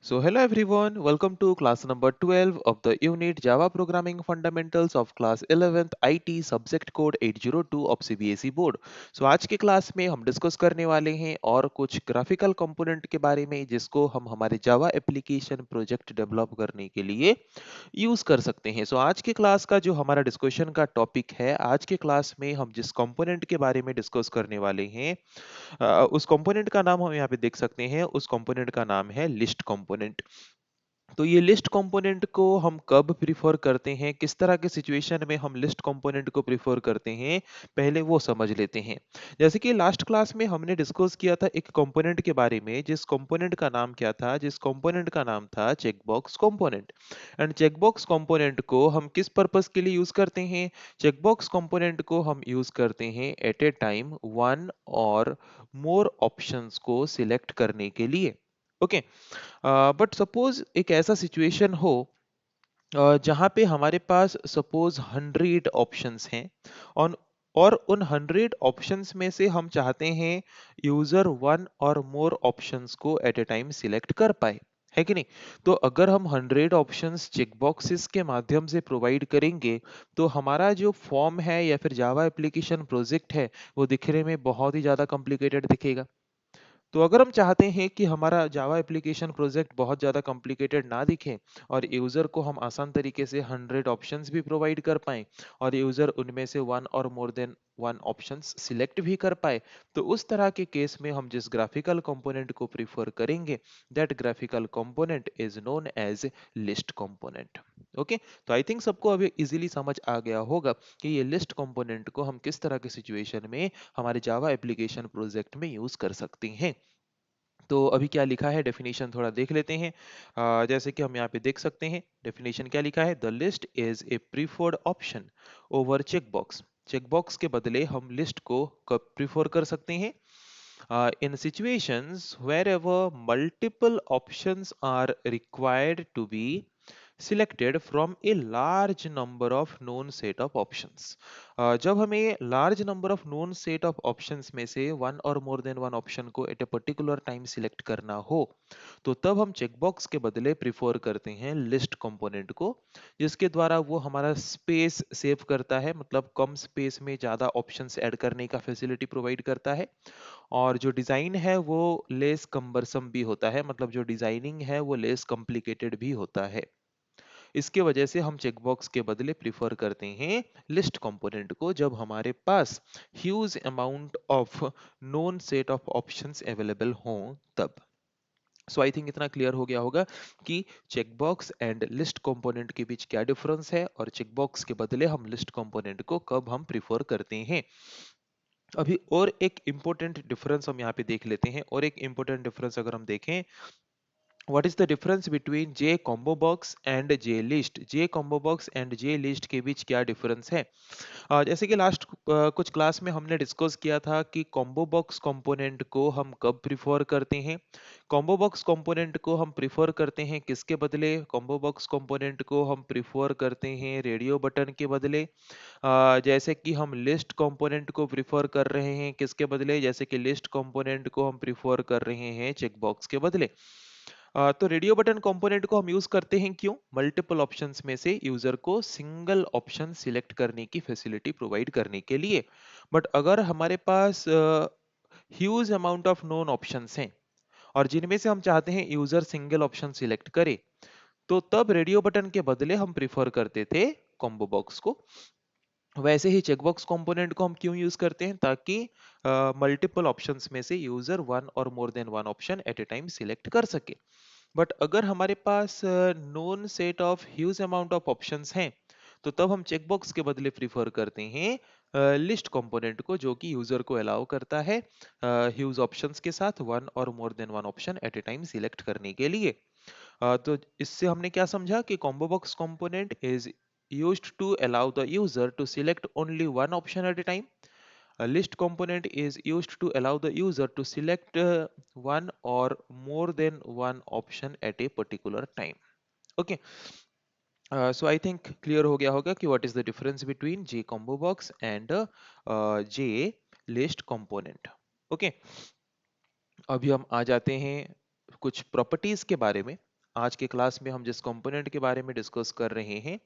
So hello everyone, welcome to class number 12 of the unit Java Programming Fundamentals of class 11th IT subject code 802 of CBSE board. So आज के class में हम discuss करने वाले हैं और कुछ ग्राफिकल कंपोनेंट के बारे में जिसको हम हमारे जावा एप्लीकेशन प्रोजेक्ट डेवलप करने के लिए यूज कर सकते हैं। सो आज के क्लास का जो हमारा डिस्कशन का टॉपिक है, आज के क्लास में हम जिस कंपोनेंट के बारे में डिस्कस करने वाले हैं उस कंपोनेंट का नाम हम यहाँ पे देख सकते हैं। उस कंपोनेंट का नाम है लिस्ट कंपोनेंट। तो ये लिस्ट कंपोनेंट को हम कब प्रिफर करते हैं, किस तरह के सिचुएशन में हम लिस्ट कंपोनेंट को प्रिफर करते हैं, पहले वो समझ लेते हैं। जैसे कि लास्ट क्लास में हमने डिस्कस किया था एक कंपोनेंट के बारे में, जिस कंपोनेंट का नाम क्या था, जिस कंपोनेंट का नाम था checkbox component. And checkbox component को हम किस पर्पस के लिए यूज करते हैं? चेकबॉक्स कंपोनेंट को हम यूज करते हैं एट ए टाइम वन और मोर ऑप्शंस को सिलेक्ट करने के लिए। ओके। बट सपोज एक ऐसा सिचुएशन हो जहाँ पे हमारे पास सपोज 100 ऑप्शंस हैं ऑन और उन 100 ऑप्शंस में से हम चाहते हैं यूजर वन और मोर ऑप्शंस को एट ए टाइम सिलेक्ट कर पाए, है कि नहीं? तो अगर हम 100 ऑप्शंस चेकबॉक्सेस के माध्यम से प्रोवाइड करेंगे तो हमारा जो फॉर्म है या फिर जावा एप्लीकेशन प्रोजेक्ट है वो दिखने में बहुत ही ज्यादा कॉम्प्लिकेटेड दिखेगा। तो अगर हम चाहते हैं कि हमारा जावा एप्लीकेशन प्रोजेक्ट बहुत ज़्यादा कॉम्प्लिकेटेड ना दिखे और यूज़र को हम आसान तरीके से 100 ऑप्शंस भी प्रोवाइड कर पाएं और यूज़र उनमें से वन और more than one options select भी कर पाए, तो उस तरह के केस में हम जिस ग्राफिकल कंपोनेंट को प्रीफर करेंगे that graphical component is known as list component. Okay. तो आई थिंक सबको अभी इजीली समझ आ गया होगा कि ये लिस्ट कंपोनेंट को हम किस तरह के सिचुएशन में हमारे जावा एप्लीकेशन प्रोजेक्ट में यूज कर सकते हैं। तो अभी क्या लिखा है डेफिनेशन थोड़ा देख लेते हैं। जैसे कि हम यहाँ पे देख सकते हैं डेफिनेशन क्या लिखा है, the list is a preferred option over checkbox. Checkbox के बदले हम लिस्ट को कब प्रीफर कर सकते हैं? In situations wherever multiple options are required to be selected from a large number of known set of options। जब हमें large number of known set of options में से one or more than one option को at a particular time select करना हो तो तब हम चेकबॉक्स के बदले प्रिफर करते हैं लिस्ट कंपोनेंट को, जिसके द्वारा वो हमारा स्पेस सेव करता है, मतलब कम स्पेस में ज़्यादा ऑप्शंस ऐड करने का फैसिलिटी प्रोवाइड करता है। और जो डिज़ाइन है वो लेस कम्बरसम भी होता है, मतलब जो डिज़ाइनिंग है वो लेस कॉम्प्लिकेटेड भी होता है। इसके वजह से हम चेकबॉक्स के बदले प्रिफर करते हैं लिस्ट कंपोनेंट को जब हमारे पास huge amount of known set of options available हों तब। सो आई थिंक इतना क्लियर हो गया होगा कि चेकबॉक्स एंड लिस्ट कंपोनेंट के बीच क्या डिफरेंस है और चेकबॉक्स के बदले हम लिस्ट कंपोनेंट को कब हम प्रिफर करते हैं। अभी और एक इंपॉर्टेंट डिफरेंस हम यहाँ पे देख लेते हैं, और एक इंपॉर्टेंट डिफरेंस अगर हम देखें, what is the difference between J combo box and J list. J combo box and J list के बीच क्या डिफरेंस है? जैसे कि लास्ट कुछ क्लास में हमने डिस्कस किया था कि कॉम्बो बॉक्स कंपोनेंट को हम कब प्रिफर करते हैं। कॉम्बो बॉक्स कंपोनेंट को हम प्रिफर करते हैं किसके बदले? कॉम्बो बॉक्स कंपोनेंट को हम प्रिफर करते हैं रेडियो बटन के बदले। जैसे कि हम लिस्ट कंपोनेंट को प्रिफर कर रहे हैं किसके बदले? जैसे कि लिस्ट कंपोनेंट को हम प्रिफर कर रहे हैं चेकबॉक्स के बदले। तो रेडियो बटन कंपोनेंट को हम यूज करते हैं क्यों? मल्टीपल ऑप्शंस में से यूजर को सिंगल ऑप्शन सिलेक्ट करने की फैसिलिटी प्रोवाइड करने के लिए। बट अगर हमारे पास huge amount of known options हैं और जिनमें से हम चाहते हैं यूजर सिंगल ऑप्शन सिलेक्ट करे, तो तब रेडियो बटन के बदले हम प्रिफर करते थे कॉम्बो बॉक्स को। वैसे ही चेकबॉक्स कंपोनेंट को हम क्यों यूज करते हैं? ताकि मल्टीपल ऑप्शंस में से यूजर वन और more than one option at a time select कर सके। बट अगर हमारे पास known set of huge amount of options हैं तो तब हम चेकबॉक्स के बदले प्रीफर करते हैं लिस्ट कंपोनेंट को, जो कि यूजर को अलाउ करता है ह्यूज ऑप्शंस के साथ वन और more than one option at a time select करने के लिए। तो इससे हमने क्या समझा कि combo box component is used to allow the user to select only one option at a time. A list component is used to allow the user to select one or more than one option at a particular time. Okay. So I think clear हो गया होगा कि what is the difference between J combo box and J list component. Okay. अभी हम आ जाते हैं कुछ properties के बारे में। आज के क्लास में हम जिस कंपोनेंट के बारे में डिस्कस कर रहे हैं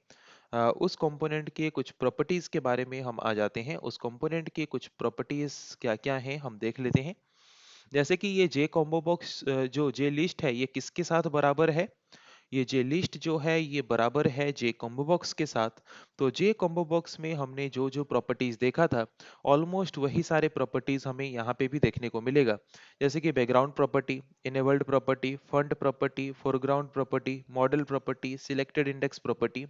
उस कंपोनेंट के कुछ प्रॉपर्टीज के बारे में हम आ जाते हैं। उस कंपोनेंट के कुछ प्रॉपर्टीज क्या क्या हैं हम देख लेते हैं। जैसे कि ये जे कॉम्बो बॉक्स जो जे लिस्ट है ये किसके साथ बराबर है। ये जे लिस्ट जो है ये बराबर है जे कॉम्बो बॉक्स के साथ। तो जे कॉम्बो बॉक्स में हमने जो जो प्रॉपर्टीज देखा था ऑलमोस्ट वही सारे प्रॉपर्टीज हमें यहाँ पे भी देखने को मिलेगा। जैसे कि background property, enabled property, fund property, foreground property, model property, selected index property.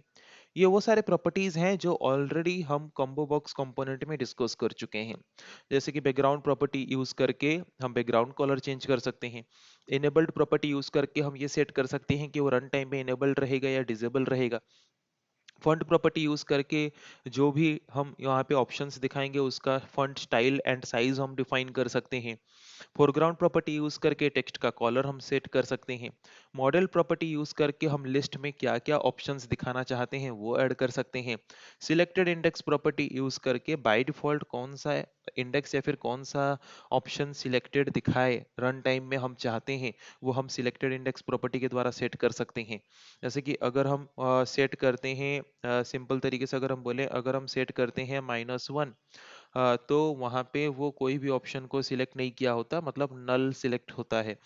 ये वो सारे प्रॉपर्टीज हैं जो ऑलरेडी हम कॉम्बो बॉक्स कंपोनेंट में डिस्कस कर चुके हैं। जैसे कि बैकग्राउंड प्रॉपर्टी यूज करके हम बैकग्राउंड कलर चेंज कर सकते हैं। इनेबल्ड प्रॉपर्टी यूज करके हम ये सेट कर सकते हैं कि वो रन टाइम में इनेबल्ड रहेगा या डिसेबल रहेगा। फंड प्रॉपर्टी यूज करके जो भी हम यहाँ पे ऑप्शंस दिखाएंगे उसका फंड स्टाइल एंड साइज हम डिफाइन कर सकते हैं। फोरग्राउंड प्रॉपर्टी यूज करके टेक्स्ट का कॉलर हम सेट कर सकते हैं। मॉडल प्रॉपर्टी यूज करके हम लिस्ट में क्या क्या ऑप्शंस दिखाना चाहते हैं वो ऐड कर सकते हैं। सिलेक्टेड इंडेक्स प्रॉपर्टी यूज करके बाय डिफॉल्ट कौन सा इंडेक्स या फिर कौन सा ऑप्शन सिलेक्टेड दिखाए रन टाइम में हम चाहते हैं वो हम सिलेक्टेड इंडेक्स प्रॉपर्टी के द्वारा सेट कर सकते हैं। जैसे कि अगर हम सेट करते हैं सिंपल तरीके से अगर हम बोले अगर हम सेट करते हैं -1 तो वहां पे वो कोई भी ऑप्शन को सिलेक्ट नहीं किया होता मतलब नल सिलेक्ट होता है।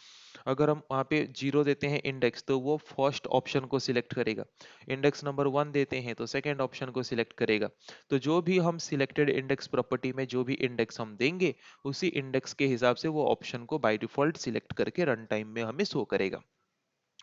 अगर हम वहाँ पे 0 देते हैं इंडेक्स तो वो फर्स्ट ऑप्शन को सिलेक्ट करेगा। इंडेक्स नंबर 1 देते हैं तो सेकंड ऑप्शन को सिलेक्ट करेगा। तो जो भी हम सिलेक्टेड इंडेक्स प्रॉपर्टी में जो भी इंडेक्स हम देंगे उसी इंडेक्स के हिसाब से वो ऑप्शन को बाय डिफॉल्ट सिलेक्ट करके रन टाइम में हमें शो करेगा।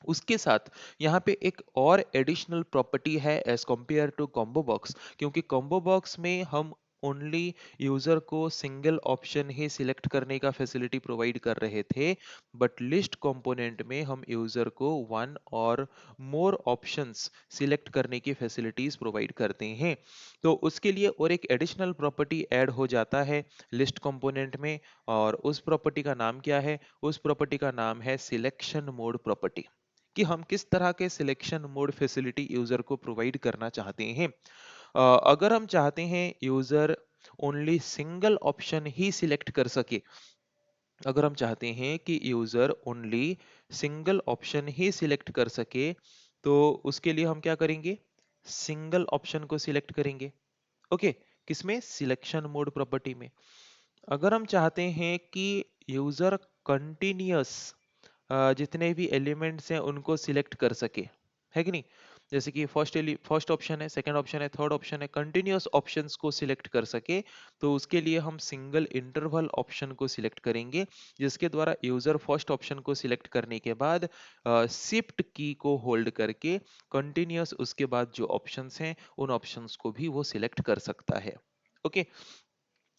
उसके साथ यहाँ पे एक और एडिशनल प्रॉपर्टी है as compare to combo box, क्योंकि कॉम्बो बॉक्स में हम ओनली यूजर को सिंगल ऑप्शन ही सिलेक्ट करने का फैसिलिटी प्रोवाइड कर रहे थे। बट लिस्ट कंपोनेंट में हम यूजर को वन और मोर ऑप्शंस सिलेक्ट करने की फैसिलिटीज प्रोवाइड करते हैं। तो उसके लिए और एक एडिशनल प्रॉपर्टी ऐड हो जाता है लिस्ट कंपोनेंट में। और उस प्रॉपर्टी का नाम क्या है? उस प्रॉपर्टी का नाम है सिलेक्शन मोड प्रॉपर्टी, कि हम किस तरह के सिलेक्शन मोड फैसिलिटी यूजर को प्रोवाइड करना चाहते हैं। अगर हम चाहते हैं यूजर ओनली सिंगल ऑप्शन ही सिलेक्ट कर सके, अगर हम चाहते हैं कि यूजर ओनली सिंगल ऑप्शन ही सिलेक्ट कर सके तो उसके लिए हम क्या करेंगे? सिंगल ऑप्शन को सिलेक्ट करेंगे। ओके, किसमें? सिलेक्शन मोड प्रॉपर्टी में। अगर हम चाहते हैं कि यूजर कंटिन्यूअस जितने भी एलिमेंट्स हैं उनको सिलेक्ट कर सके, है कि नहीं? जैसे कि फर्स्ट ऑप्शन है, सेकंड ऑप्शन है, थर्ड ऑप्शन है, कंटिन्यूअस ऑप्शंस को सिलेक्ट कर सके तो उसके लिए हम सिंगल इंटरवल ऑप्शन को सिलेक्ट करेंगे, जिसके द्वारा यूजर फर्स्ट ऑप्शन को सिलेक्ट करने के बाद शिफ्ट की को होल्ड करके कंटिन्यूअस उसके बाद जो ऑप्शंस हैं उन ऑप्शंस को भी वो सिलेक्ट कर सकता है। ओके।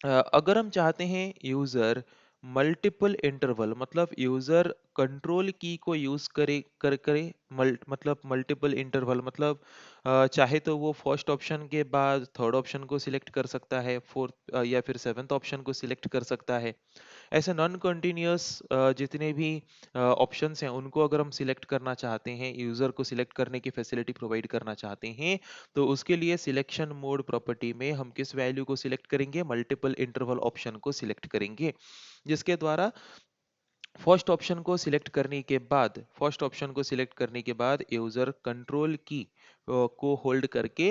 अगर हम चाहते हैं यूजर मल्टीपल इंटरवल मतलब यूजर कंट्रोल की को यूज करे मतलब मल्टीपल इंटरवल मतलब चाहे तो वो फर्स्ट ऑप्शन के बाद थर्ड ऑप्शन को सिलेक्ट कर सकता है, फोर्थ या फिर सेवेंथ ऑप्शन को सिलेक्ट कर सकता है। ऐसे नॉन कंटिन्यूअस जितने भी ऑप्शंस हैं उनको अगर हम सिलेक्ट करना चाहते हैं, यूजर को सिलेक्ट करने की फैसिलिटी प्रोवाइड करना चाहते हैं, तो उसके लिए सिलेक्शन मोड प्रॉपर्टी में हम किस वैल्यू को सिलेक्ट करेंगे? मल्टीपल इंटरवल ऑप्शन को सिलेक्ट करेंगे, जिसके द्वारा फर्स्ट ऑप्शन को सिलेक्ट करने के बाद यूजर कंट्रोल की को होल्ड करके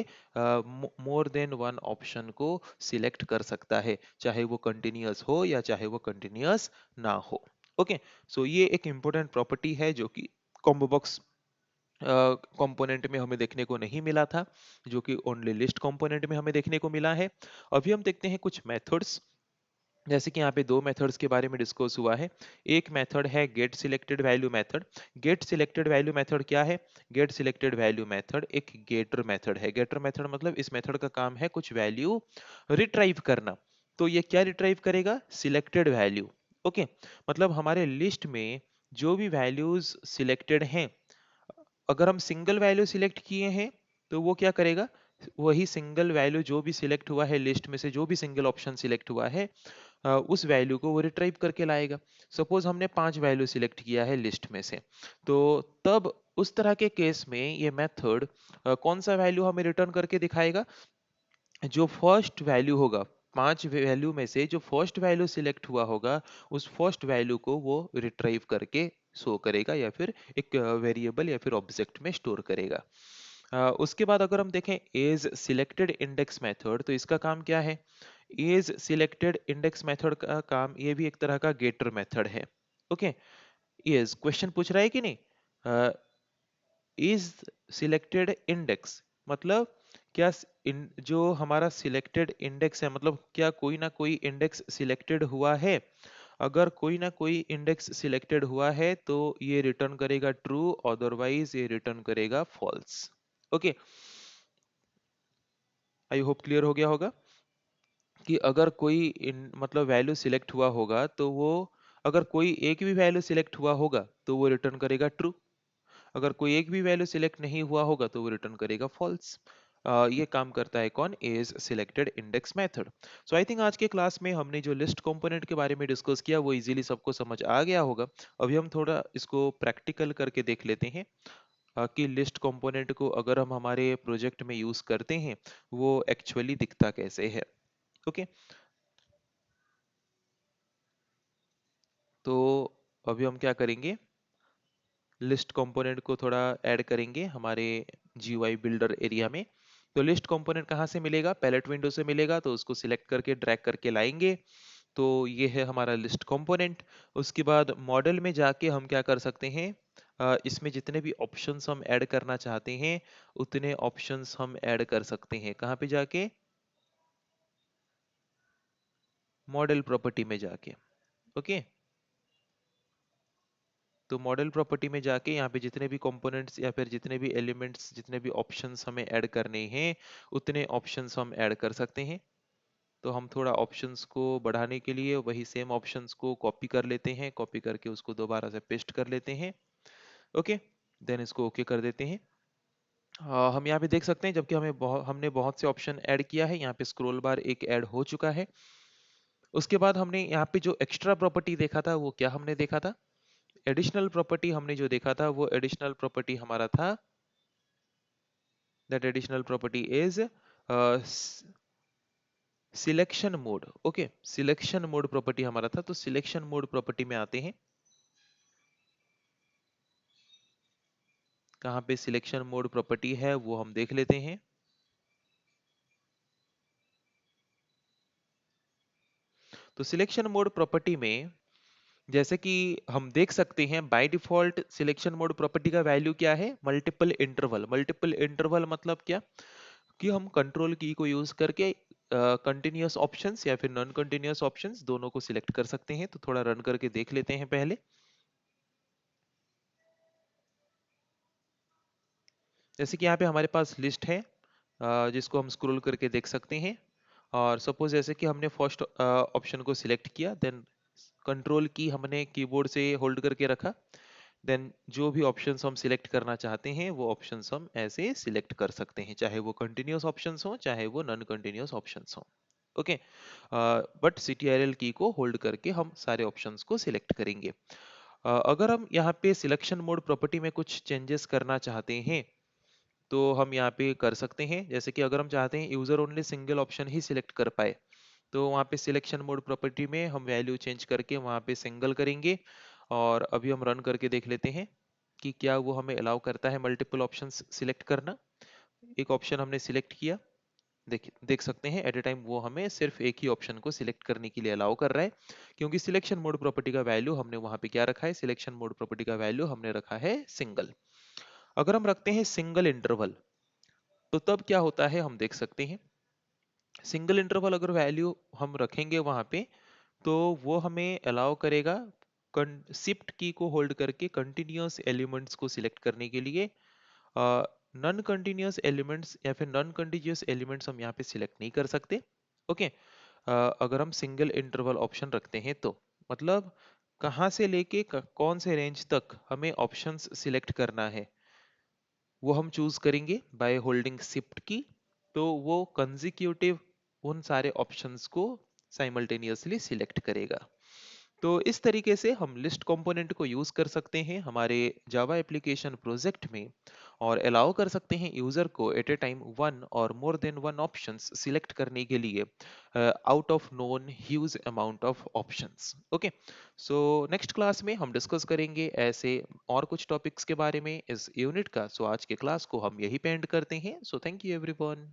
मोर देन वन ऑप्शन को सिलेक्ट कर सकता है, चाहे वो कंटिन्यूअस हो या चाहे वो कंटिन्यूअस ना हो। ओके, सो ये एक इंपॉर्टेंट प्रॉपर्टी है जो कि कॉम्बो बॉक्स कंपोनेंट में हमें देखने को नहीं मिला था, जो कि ओनली लिस्ट कंपोनेंट में हमें देखने को मिला है। अभी हम देखते हैं कुछ मेथड्स। जैसे कि यहाँ पे दो मेथड्स के बारे में डिस्कस हुआ है। एक मेथड है get selected value method. Get selected value method क्या है? गेट सिलेक्टेड वैल्यू मेथड एक गेटर मेथड है। गेटर मेथड मतलब इस मेथड का काम है कुछ वैल्यू रिट्राइव करना। तो ये क्या रिट्राइव करेगा? Selected value. ओके, मतलब हमारे लिस्ट में जो भी वैल्यूज सिलेक्टेड हैं, अगर हम सिंगल वैल्यू सिलेक्ट किए हैं तो वो क्या करेगा? वही सिंगल वैल्यू जो भी सिलेक्ट हुआ है लिस्ट में से, जो भी सिंगल ऑप्शन सिलेक्ट हुआ है उस वैल्यू को वो रिट्राइव करके लाएगा। सपोज हमने 5 वैल्यू सिलेक्ट किया है लिस्ट में से, तो तब उस तरह के केस में ये मेथड कौन सा वैल्यू हमें रिटर्न करके दिखाएगा? जो फर्स्ट वैल्यू होगा, 5 वैल्यू में से जो फर्स्ट वैल्यू सिलेक्ट हुआ होगा उस फर्स्ट वैल्यू को वो रिट्राइव करके शो करेगा या फिर एक वेरिएबल या फिर ऑब्जेक्ट में स्टोर करेगा। उसके बाद अगर हम देखें एज सिलेक्टेड इंडेक्स मेथड, तो इसका काम क्या है? एज सिलेक्टेड इंडेक्स मेथड का काम, ये भी एक तरह का गेटर मेथड है। ओके, यस, क्वेश्चन पूछ रहा है कि नहीं, इज सिलेक्टेड इंडेक्स मतलब क्या जो हमारा सिलेक्टेड इंडेक्स है, मतलब क्या कोई ना कोई इंडेक्स सिलेक्टेड हुआ है? अगर कोई ना कोई इंडेक्स सिलेक्टेड हुआ है तो ये रिटर्न करेगा ट्रू, अदरवाइज ये रिटर्न करेगा false. Okay, I hope clear हो गया होगा कि अगर कोई मतलब वैल्यू सिलेक्ट हुआ होगा तो वो, अगर कोई एक भी वैल्यू सिलेक्ट हुआ होगा तो वो रिटर्न करेगा ट्रू, अगर कोई एक भी वैल्यू सिलेक्ट नहीं हुआ होगा तो वो रिटर्न करेगा फॉल्स। ये काम करता है कौन? As selected index method. So I think आज के क्लास में हमने जो लिस्ट कंपोनेंट के बारे में डिस्कस किया वो इजीली सबको समझ आ गया होगा। अभी हम थोड़ा इसको प्रैक्टिकल करके देख लेते हैं कि लिस्ट कंपोनेंट को अगर हम हमारे प्रोजेक्ट में यूज करते हैं वो एक्चुअली दिखता कैसे है। ओके, तो अभी हम क्या करेंगे, लिस्ट कंपोनेंट को थोड़ा ऐड करेंगे हमारे GUI बिल्डर एरिया में। तो लिस्ट कंपोनेंट कहाँ से मिलेगा? पैलेट विंडो से मिलेगा, तो उसको सिलेक्ट करके ड्रैग करके लाएंगे। तो ये है हमारा लिस्ट कंपोनेंट। उसके बाद मॉडल में जाके हम क्या कर सकते हैं, इसमें जितने भी ऑप्शंस हम ऐड करना चाहते हैं उतने ऑप्शंस हम ऐड कर सकते हैं। कहाँ पे जाके? मॉडल प्रॉपर्टी में जाके। ओके, तो मॉडल प्रॉपर्टी में जाके यहाँ पे जितने भी कंपोनेंट्स या फिर जितने भी एलिमेंट्स, जितने भी ऑप्शंस हमें ऐड करने हैं उतने ऑप्शंस हम ऐड कर सकते हैं। तो हम थोड़ा ऑप्शंस को बढ़ाने के लिए वही सेम ऑप्शंस को कॉपी कर लेते हैं, कॉपी करके उसको दोबारा से पेस्ट कर लेते हैं। ओके, देन इसको ओके कर देते हैं। हम यहाँ पे देख सकते हैं जबकि हमने बहुत से ऑप्शन ऐड किया है, यहाँ पे स्क्रॉल बार एक ऐड हो चुका है। उसके बाद हमने यहाँ पे जो एक्स्ट्रा प्रॉपर्टी देखा था वो क्या हमने देखा था? एडिशनल प्रॉपर्टी हमने जो देखा था वो एडिशनल प्रॉपर्टी हमारा था, that additional property is selection mode. Okay, selection mode property हमारा था, तो सिलेक्शन मोड प्रॉपर्टी में आते हैं। कहाँ पे सिलेक्शन मोड प्रॉपर्टी है वो हम देख लेते हैं। तो सिलेक्शन मोड प्रॉपर्टी में जैसे कि हम देख सकते हैं by default selection mode property का वैल्यू क्या है? Multiple interval. मल्टीपल इंटरवल मतलब क्या? कि हम कंट्रोल की को यूज करके कंटिन्यूअस ऑप्शंस या फिर नॉन कंटिन्यूअस ऑप्शंस दोनों को सिलेक्ट कर सकते हैं। तो थोड़ा रन करके देख लेते हैं पहले। जैसे कि यहाँ पे हमारे पास लिस्ट है, जिसको हम स्क्रॉल करके देख सकते हैं। और सपोज जैसे कि हमने फर्स्ट ऑप्शन को सिलेक्ट किया, देन कंट्रोल की हमने कीबोर्ड से होल्ड करके रखा, देन जो भी ऑप्शंस हम सिलेक्ट करना चाहते हैं वो ऑप्शंस हम ऐसे सिलेक्ट कर सकते हैं, चाहे वो कंटिन्यूअस ऑप्शंस हो चाहे वो नॉन कंटिन्यूअस ऑप्शंस हो। ओके, बट CTRL की को होल्ड करके हम सारे ऑप्शंस को सिलेक्ट करेंगे। अगर हम यहाँ पे सिलेक्शन मोड प्रॉपर्टी में कुछ चेंजेस करना चाहते हैं तो हम यहाँ पे कर सकते हैं। जैसे कि अगर हम चाहते हैं यूजर ओनली सिंगल ऑप्शन ही सिलेक्ट कर पाए, तो वहाँ पे सिलेक्शन मोड प्रॉपर्टी में हम वैल्यू चेंज करके वहाँ पे सिंगल करेंगे। और अभी हम रन करके देख लेते हैं कि क्या वो हमें अलाउ करता है मल्टीपल ऑप्शंस सिलेक्ट करना। एक ऑप्शन हमने सिलेक्ट किया, देख सकते हैं एट ए टाइम वो हमें सिर्फ एक ही ऑप्शन को सिलेक्ट करने के लिए अलाउ कर रहा है, क्योंकि सिलेक्शन मोड प्रॉपर्टी का वैल्यू हमने वहाँ पे क्या रखा है? सिलेक्शन मोड प्रॉपर्टी का वैल्यू हमने रखा है सिंगल। अगर हम रखते हैं सिंगल इंटरवल तो तब क्या होता है हम देख सकते हैं। सिंगल इंटरवल अगर वैल्यू हम रखेंगे वहां पे तो वो हमें अलाउ करेगा शिफ्ट की को होल्ड करके कंटिन्यूअस एलिमेंट्स को सिलेक्ट करने के लिए। नॉन कंटिन्यूअस एलिमेंट्स या फिर नॉन कंटिन्यूअस एलिमेंट्स हम यहाँ पे सिलेक्ट नहीं कर सकते। ओके, अगर हम सिंगल इंटरवल ऑप्शन रखते हैं तो मतलब कहाँ से लेके कौन से रेंज तक हमें ऑप्शंस सिलेक्ट करना है वो हम चूज करेंगे बाय होल्डिंग शिफ्ट की। तो वो कंजिक्यूटिव उन सारे ऑप्शंस को साइमल्टेनियसली सिलेक्ट करेगा। तो इस तरीके से हम लिस्ट कंपोनेंट को यूज कर सकते हैं हमारे जावा एप्लीकेशन प्रोजेक्ट में। और अलाउ कर सकते हैं यूजर को एट ए टाइम वन और more than one options select करने के लिए out of known huge amount of options. Okay, so next class में हम डिस्कस करेंगे ऐसे और कुछ टॉपिक्स के बारे में इस यूनिट का। सो आज के क्लास को हम यही पे एंड करते हैं। So thank you everyone.